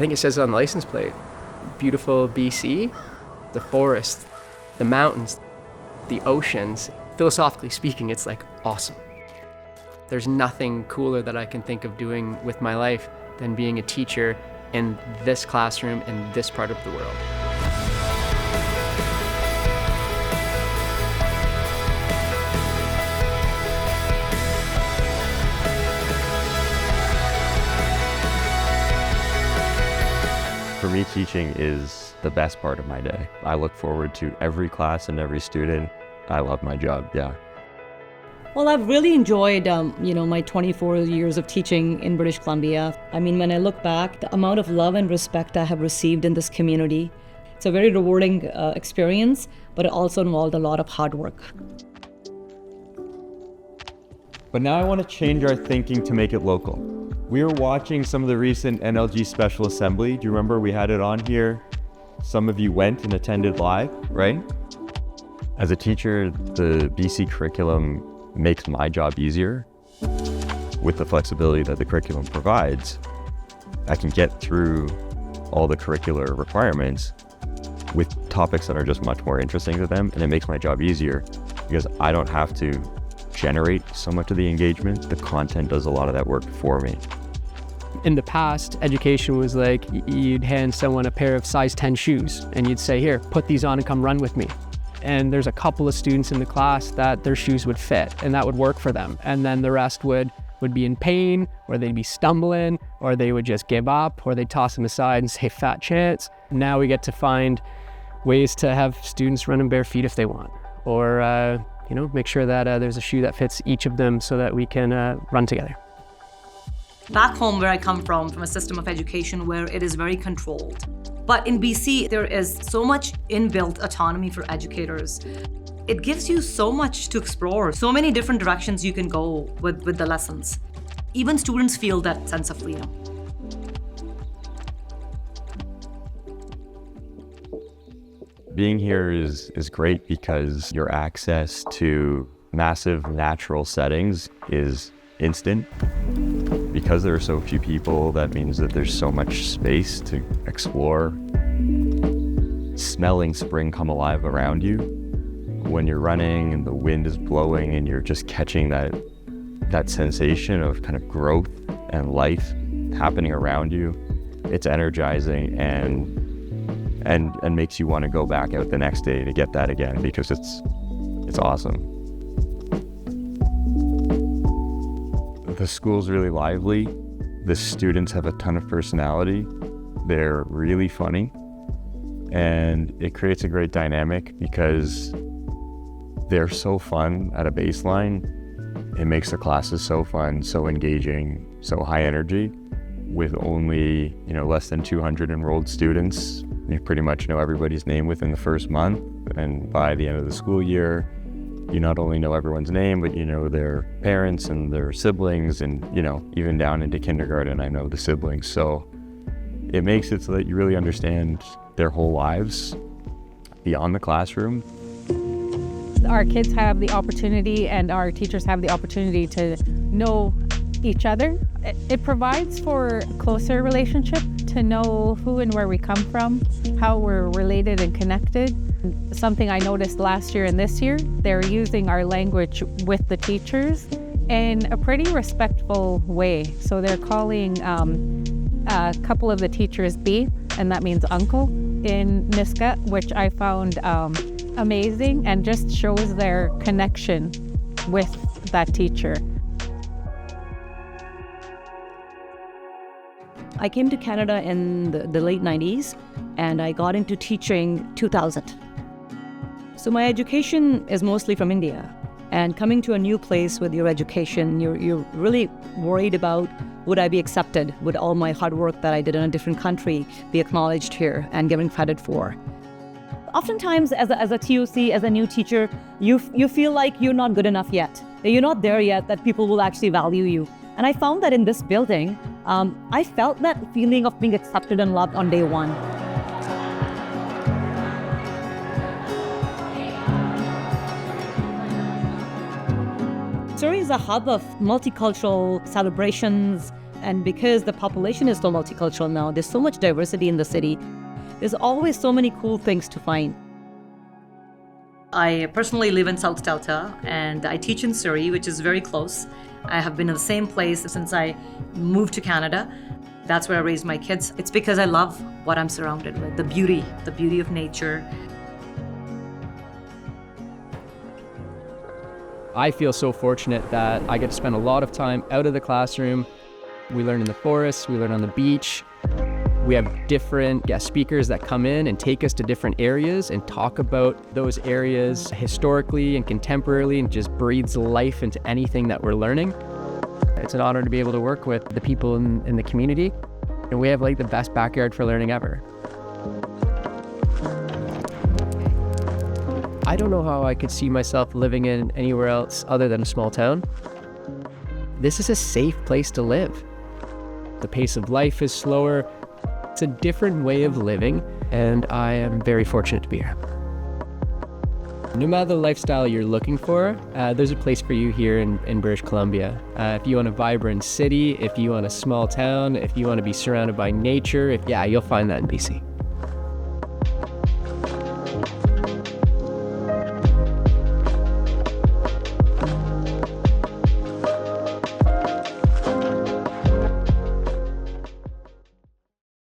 think it says on the license plate, beautiful BC, the forest, the mountains, the oceans. Philosophically speaking, it's like awesome. There's nothing cooler that I can think of doing with my life than being a teacher in this classroom in this part of the world. For me, teaching is the best part of my day. I look forward to every class and every student. I love my job, yeah. Well, I've really enjoyed, my 24 years of teaching in British Columbia. I mean, when I look back, the amount of love and respect I have received in this community, it's a very rewarding experience, but it also involved a lot of hard work. But now I want to change our thinking to make it local. We were watching some of the recent NLG Special Assembly. Do you remember we had it on here? Some of you went and attended live, right? As a teacher, the BC curriculum makes my job easier. With the flexibility that the curriculum provides, I can get through all the curricular requirements with topics that are just much more interesting to them, and it makes my job easier because I don't have to generate so much of the engagement. The content does a lot of that work for me. In the past, education was like you'd hand someone a pair of size 10 shoes and you'd say, here, put these on and come run with me. And there's a couple of students in the class that their shoes would fit and that would work for them. And then the rest would be in pain, or they'd be stumbling, or they would just give up, or they'd toss them aside and say, fat chance. Now we get to find ways to have students run in bare feet if they want, or make sure that there's a shoe that fits each of them so that we can run together. Back home where I come from a system of education where it is very controlled. But in BC, there is so much inbuilt autonomy for educators. It gives you so much to explore, so many different directions you can go with the lessons. Even students feel that sense of freedom. Being here is great because your access to massive natural settings is instant. Because there are so few people, that means that there's so much space to explore. Smelling spring come alive around you. When you're running and the wind is blowing and you're just catching that sensation of kind of growth and life happening around you, it's energizing and makes you want to go back out the next day to get that again because it's awesome. The school's really lively. The students have a ton of personality. They're really funny. And it creates a great dynamic because they're so fun at a baseline. It makes the classes so fun, so engaging, so high energy. With only, less than 200 enrolled students, you pretty much know everybody's name within the first month. And by the end of the school year, you not only know everyone's name, but you know their parents and their siblings, and even down into kindergarten, I know the siblings. So it makes it so that you really understand their whole lives beyond the classroom. Our kids have the opportunity and our teachers have the opportunity to know each other. It provides for a closer relationship, to know who and where we come from, how we're related and connected. Something I noticed last year and this year, they're using our language with the teachers in a pretty respectful way. So they're calling a couple of the teachers B, and that means uncle in Niska, which I found amazing and just shows their connection with that teacher. I came to Canada in the late 90s, and I got into teaching 2000. So my education is mostly from India, and coming to a new place with your education, you're really worried about, would I be accepted? Would all my hard work that I did in a different country be acknowledged here and given credit for? Oftentimes, as a TOC, as a new teacher, you feel like you're not good enough yet, that you're not there yet, that people will actually value you. And I found that in this building, I felt that feeling of being accepted and loved on day one. Surrey is a hub of multicultural celebrations, And because the population is so multicultural now, there's so much diversity in the city. There's always so many cool things to find. I personally live in South Delta, and I teach in Surrey, which is very close. I have been in the same place since I moved to Canada. That's where I raised my kids. It's because I love what I'm surrounded with, the beauty of nature. I feel so fortunate that I get to spend a lot of time out of the classroom. We learn in the forest, we learn on the beach. We have different guest speakers that come in and take us to different areas and talk about those areas historically and contemporarily, and just breathes life into anything that we're learning. It's an honor to be able to work with the people in the community, and we have like the best backyard for learning ever. I don't know how I could see myself living in anywhere else other than a small town. This is a safe place to live. The pace of life is slower. It's a different way of living, and I am very fortunate to be here. No matter the lifestyle you're looking for, there's a place for you here in British Columbia. If you want a vibrant city, if you want a small town, if you want to be surrounded by nature, you'll find that in BC.